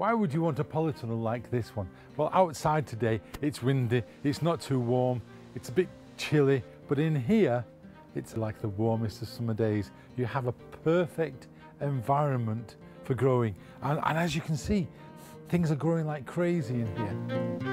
Why would you want a polytunnel like this one? Well, outside today it's windy, it's not too warm, it's a bit chilly, but in here it's like the warmest of summer days. You have a perfect environment for growing, and as you can see, things are growing like crazy in here.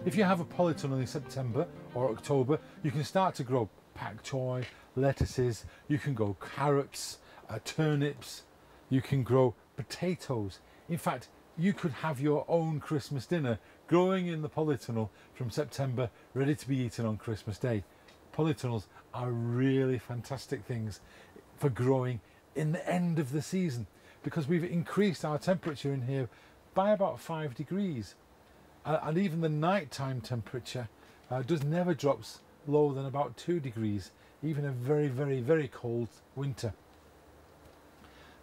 If you have a polytunnel in September or October, you can start to grow pak choy, lettuces, you can grow carrots, turnips, you can grow potatoes. In fact, you could have your own Christmas dinner growing in the polytunnel from September, ready to be eaten on Christmas Day. Polytunnels are really fantastic things for growing in the end of the season, because we've increased our temperature in here by about 5 degrees. And even the nighttime temperature never drops lower than about 2 degrees, even a very cold winter.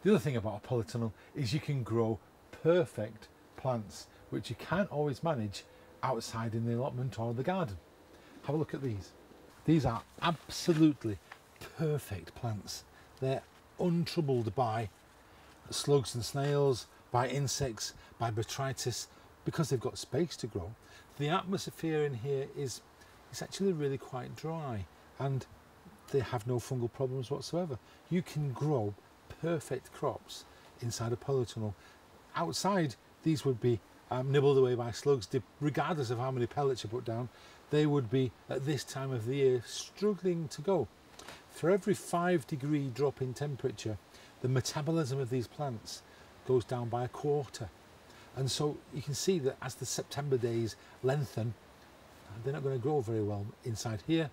The other thing about a polytunnel is you can grow perfect plants, which you can't always manage outside in the allotment or the garden. Have a look at these. These are absolutely perfect plants. They're untroubled by slugs and snails, by insects, by botrytis, because they've got space to grow. The atmosphere in here is actually really quite dry, and they have no fungal problems whatsoever. You can grow perfect crops inside a polytunnel. Outside, these would be nibbled away by slugs, regardless of how many pellets you put down. They would be, at this time of the year, struggling to go. For every 5-degree drop in temperature, the metabolism of these plants goes down by 1/4. And so you can see that as the September days lengthen, they're not going to grow very well inside here.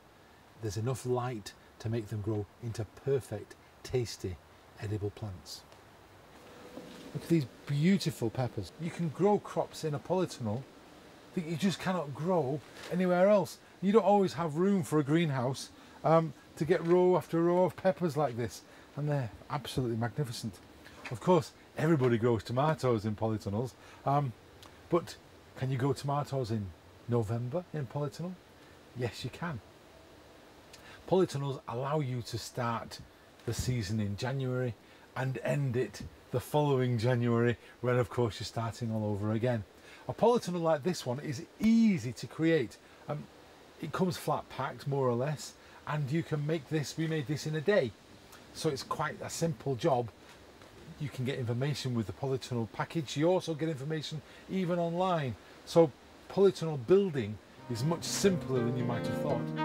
There's enough light to make them grow into perfect, tasty, edible plants. Look at these beautiful peppers. You can grow crops in a polytunnel that you just cannot grow anywhere else. You don't always have room for a greenhouse to get row after row of peppers like this, and they're absolutely magnificent. Of course, everybody grows tomatoes in polytunnels, but can you grow tomatoes in November in polytunnel? Yes, you can. Polytunnels allow you to start the season in January and end it the following January, when of course you're starting all over again. A polytunnel like this one is easy to create. It comes flat packed more or less, and you can make this, we made this in a day, so it's quite a simple job. You can get information with the polytunnel package. You also get information even online. So polytunnel building is much simpler than you might have thought.